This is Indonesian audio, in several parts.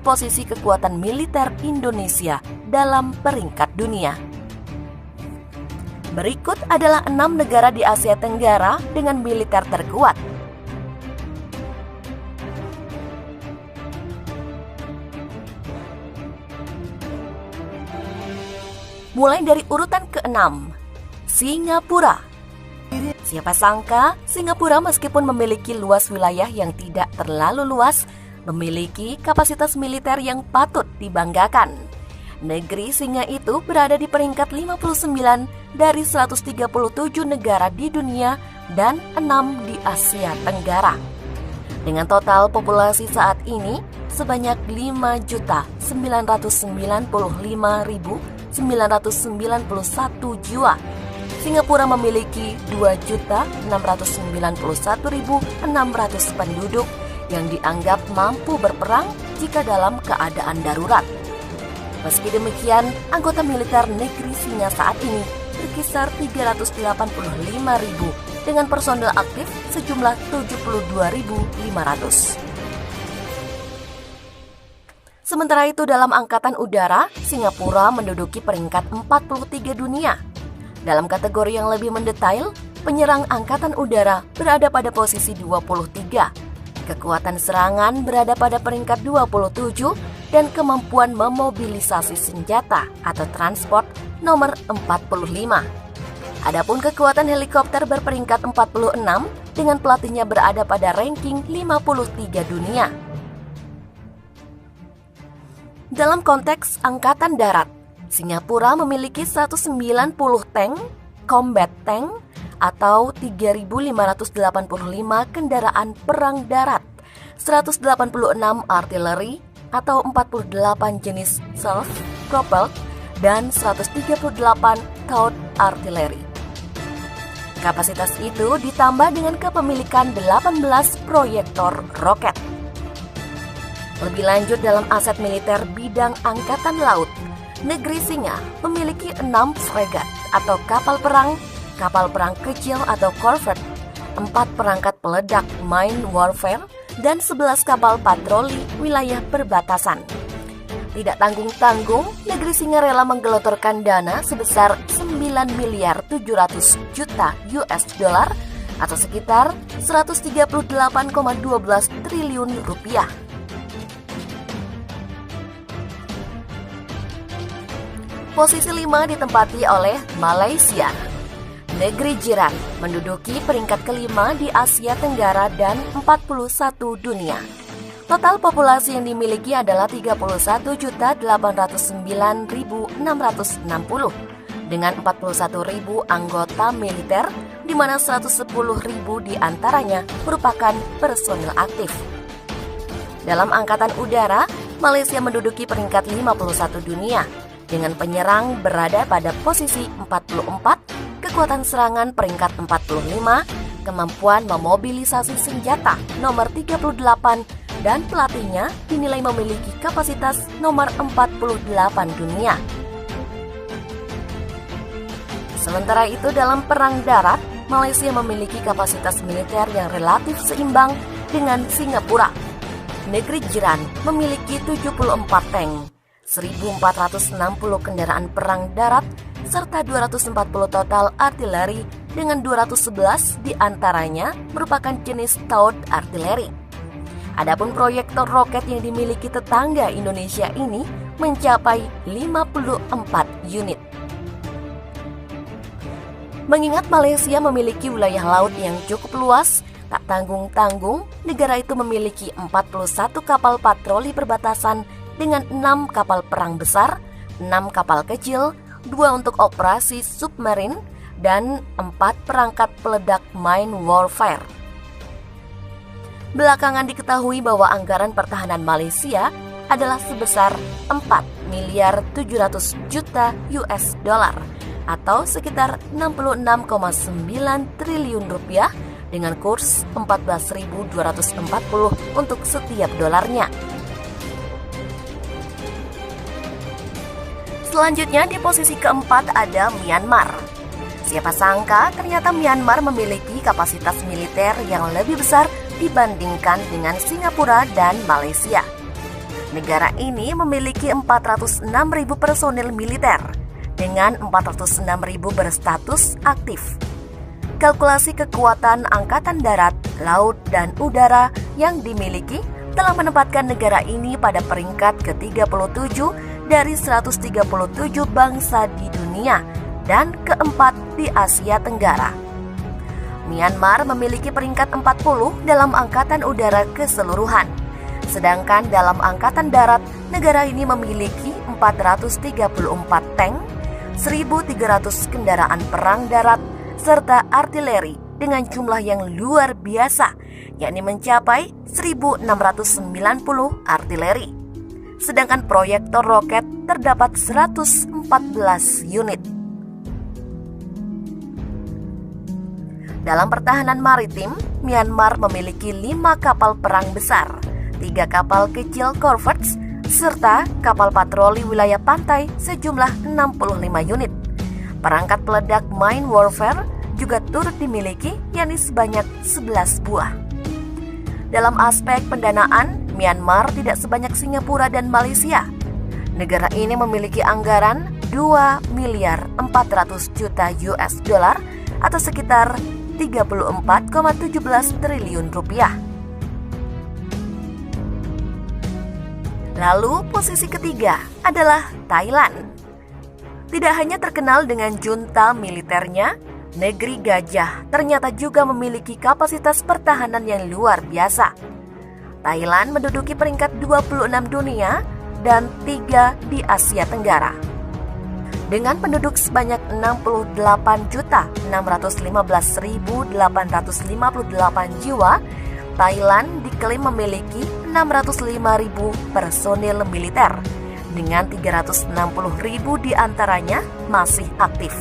posisi kekuatan militer Indonesia dalam peringkat dunia. Berikut adalah 6 negara di Asia Tenggara dengan militer terkuat. Mulai dari urutan ke-6, Singapura. Siapa sangka Singapura meskipun memiliki luas wilayah yang tidak terlalu luas, memiliki kapasitas militer yang patut dibanggakan. Negeri singa itu berada di peringkat 59 dari 137 negara di dunia dan 6 di Asia Tenggara. Dengan total populasi saat ini sebanyak 5.995.991 jiwa. Singapura memiliki 2.691.600 penduduk yang dianggap mampu berperang jika dalam keadaan darurat. Meski demikian, anggota militer negeri singa saat ini berkisar 385.000 dengan personel aktif sejumlah 72.500. Sementara itu dalam angkatan udara, Singapura menduduki peringkat 43 dunia. Dalam kategori yang lebih mendetail, penyerang angkatan udara berada pada posisi 23. Kekuatan serangan berada pada peringkat 27 dan kemampuan memobilisasi senjata atau transport nomor 45. Adapun kekuatan helikopter berperingkat 46 dengan pelatihnya berada pada ranking 53 dunia. Dalam konteks angkatan darat, Singapura memiliki 190 tank, combat tank, atau 3.585 kendaraan perang darat, 186 artileri atau 48 jenis self-propelled, dan 138 towed artileri. Kapasitas itu ditambah dengan kepemilikan 18 proyektor roket. Lebih lanjut dalam aset militer bidang angkatan laut, negeri singa memiliki 6 fregat atau kapal perang kecil atau corvette, 4 perangkat peledak mine warfare, dan 11 kapal patroli wilayah perbatasan. Tidak tanggung-tanggung, negeri singa rela menggelontorkan dana sebesar 9.700 juta US dollar atau sekitar 138,12 triliun rupiah. Posisi 5 ditempati oleh Malaysia. Negeri jiran menduduki peringkat kelima di Asia Tenggara dan 41 dunia. Total populasi yang dimiliki adalah 31.809.660 dengan 41.000 anggota militer, di mana 110.000 diantaranya merupakan personil aktif. Dalam angkatan udara, Malaysia menduduki peringkat 51 dunia dengan penyerang berada pada posisi 44, kekuatan serangan peringkat 45, kemampuan memobilisasi senjata nomor 38, dan pelatihnya dinilai memiliki kapasitas nomor 48 dunia. Sementara itu dalam perang darat, Malaysia memiliki kapasitas militer yang relatif seimbang dengan Singapura. Negeri jiran memiliki 74 tank, 1.460 kendaraan perang darat, serta 240 total artileri dengan 211 diantaranya merupakan jenis towed artileri. Adapun proyektor roket yang dimiliki tetangga Indonesia ini mencapai 54 unit. Mengingat Malaysia memiliki wilayah laut yang cukup luas, tak tanggung-tanggung, negara itu memiliki 41 kapal patroli perbatasan dengan 6 kapal perang besar, 6 kapal kecil, 2 untuk operasi submarin, dan 4 perangkat peledak mine warfare. Belakangan diketahui bahwa anggaran pertahanan Malaysia adalah sebesar 4.700 juta US dollar atau sekitar 66,9 triliun rupiah dengan kurs 14.240 untuk setiap dolarnya. Selanjutnya di posisi keempat ada Myanmar. Siapa sangka ternyata Myanmar memiliki kapasitas militer yang lebih besar dibandingkan dengan Singapura dan Malaysia. Negara ini memiliki 406.000 personil militer dengan 406.000 berstatus aktif. Kalkulasi kekuatan angkatan darat, laut, dan udara yang dimiliki telah menempatkan negara ini pada peringkat ke-37 dari 137 bangsa di dunia dan keempat di Asia Tenggara. Myanmar memiliki peringkat 40 dalam angkatan udara keseluruhan. Sedangkan dalam angkatan darat, negara ini memiliki 434 tank, 1.300 kendaraan perang darat, serta artileri dengan jumlah yang luar biasa, yakni mencapai 1.690 artileri. Sedangkan proyektor roket terdapat 114 unit. Dalam pertahanan maritim, Myanmar memiliki 5 kapal perang besar, 3 kapal kecil corvettes, serta kapal patroli wilayah pantai sejumlah 65 unit. Perangkat peledak mine warfare juga turut dimiliki, yakni sebanyak 11 buah. Dalam aspek pendanaan, Myanmar tidak sebanyak Singapura dan Malaysia. Negara ini memiliki anggaran 2 miliar 400 juta US dollar atau sekitar 34,17 triliun rupiah. Lalu posisi ketiga adalah Thailand. Tidak hanya terkenal dengan junta militernya, negeri gajah ternyata juga memiliki kapasitas pertahanan yang luar biasa. Thailand menduduki peringkat 26 dunia dan 3 di Asia Tenggara. Dengan penduduk sebanyak 68.615.858 jiwa, Thailand diklaim memiliki 605.000 personil militer, dengan 360.000 diantaranya masih aktif.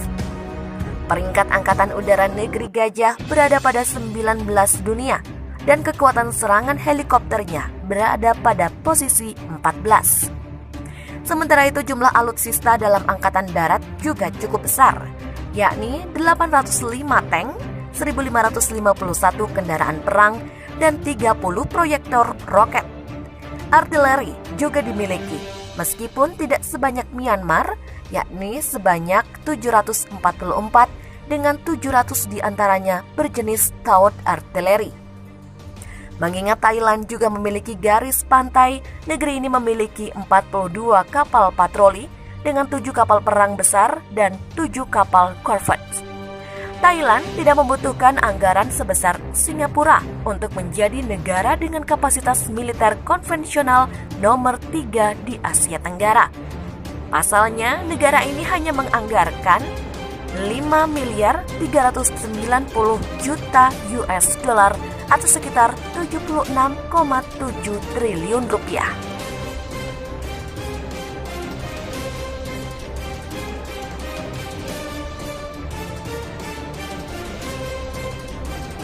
Peringkat Angkatan Udara Negeri Gajah berada pada 19 dunia, dan kekuatan serangan helikopternya berada pada posisi 14. Sementara itu jumlah alutsista dalam Angkatan Darat juga cukup besar, yakni 805 tank, 1.551 kendaraan perang, dan 30 proyektor roket. Artileri juga dimiliki, meskipun tidak sebanyak Myanmar, yakni sebanyak 744 dengan 700 diantaranya berjenis stout artileri. Mengingat Thailand juga memiliki garis pantai, negeri ini memiliki 42 kapal patroli dengan 7 kapal perang besar dan 7 kapal corvette. Thailand tidak membutuhkan anggaran sebesar Singapura untuk menjadi negara dengan kapasitas militer konvensional nomor 3 di Asia Tenggara. Pasalnya, negara ini hanya menganggarkan 5 miliar 390 juta US dollar atau sekitar 76,7 triliun rupiah.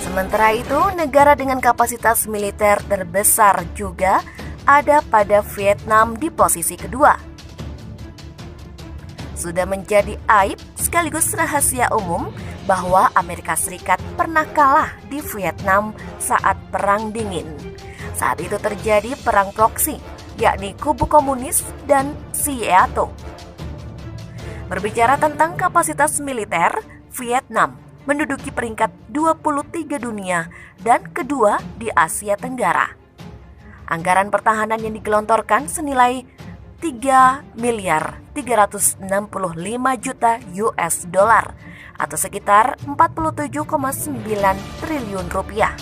Sementara itu, negara dengan kapasitas militer terbesar juga ada pada Vietnam di posisi kedua. Sudah menjadi aib sekaligus rahasia umum bahwa Amerika Serikat pernah kalah di Vietnam saat Perang Dingin. Saat itu terjadi perang proksi, yakni kubu komunis dan Seato. Berbicara tentang kapasitas militer, Vietnam menduduki peringkat 23 dunia dan kedua di Asia Tenggara. Anggaran pertahanan yang digelontorkan senilai 3 miliar 365 juta US dollar atau sekitar 47,9 triliun rupiah.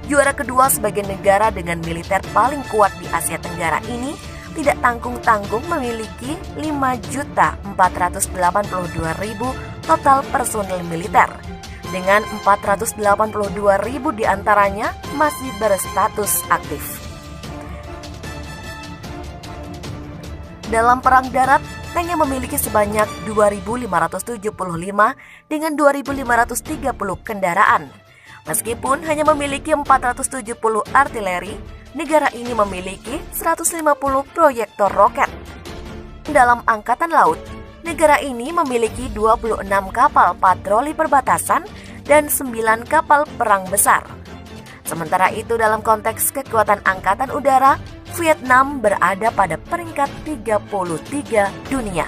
Juara kedua sebagai negara dengan militer paling kuat di Asia Tenggara ini tidak tanggung-tanggung memiliki 5.482.000 total personil militer, dengan 482.000 diantaranya masih berstatus aktif. Dalam perang darat, tank yang memiliki sebanyak 2.575 dengan 2.530 kendaraan. Meskipun hanya memiliki 470 artileri, negara ini memiliki 150 proyektor roket. Dalam angkatan laut, negara ini memiliki 26 kapal patroli perbatasan dan 9 kapal perang besar. Sementara itu dalam konteks kekuatan angkatan udara, Vietnam berada pada peringkat 33 dunia.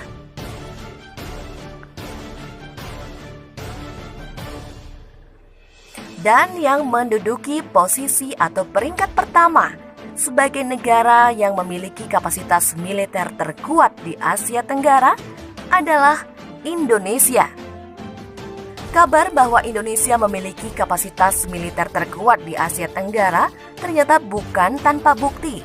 Dan yang menduduki posisi atau peringkat pertama sebagai negara yang memiliki kapasitas militer terkuat di Asia Tenggara adalah Indonesia. Kabar bahwa Indonesia memiliki kapasitas militer terkuat di Asia Tenggara ternyata bukan tanpa bukti.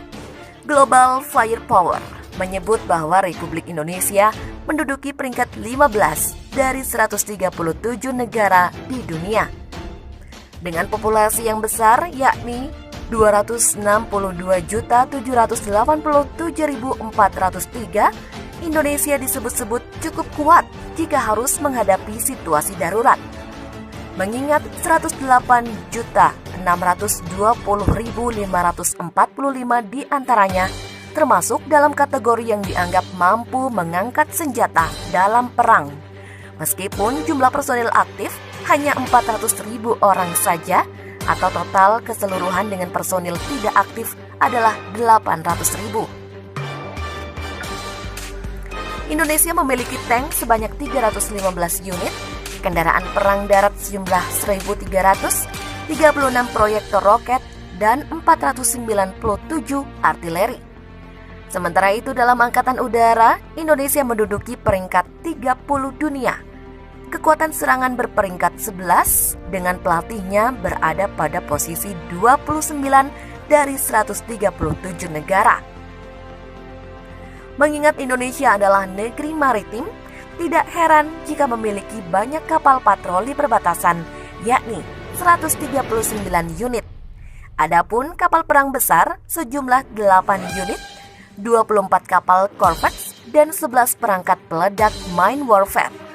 Global Firepower menyebut bahwa Republik Indonesia menduduki peringkat 15 dari 137 negara di dunia. Dengan populasi yang besar yakni 262.787.403, Indonesia disebut-sebut cukup kuat jika harus menghadapi situasi darurat. Mengingat 108.620.545 diantaranya termasuk dalam kategori yang dianggap mampu mengangkat senjata dalam perang. Meskipun jumlah personil aktif hanya 400.000 orang saja, atau total keseluruhan dengan personil tidak aktif adalah 800.000. Indonesia memiliki tank sebanyak 315 unit, kendaraan perang darat sejumlah 1.300, 36 proyektor roket, dan 497 artileri. Sementara itu dalam angkatan udara, Indonesia menduduki peringkat 30 dunia. Kekuatan serangan berperingkat 11 dengan pelatihnya berada pada posisi 29 dari 137 negara. Mengingat Indonesia adalah negeri maritim, tidak heran jika memiliki banyak kapal patroli perbatasan, yakni 139 unit. Adapun kapal perang besar sejumlah 8 unit, 24 kapal korvette, dan 11 perangkat peledak mine warfare.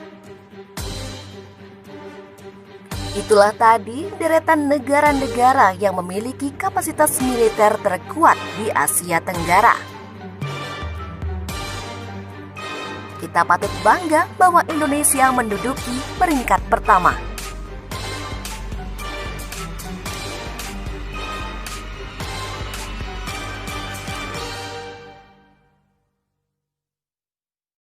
Itulah tadi deretan negara-negara yang memiliki kapasitas militer terkuat di Asia Tenggara. Kita patut bangga bahwa Indonesia menduduki peringkat pertama.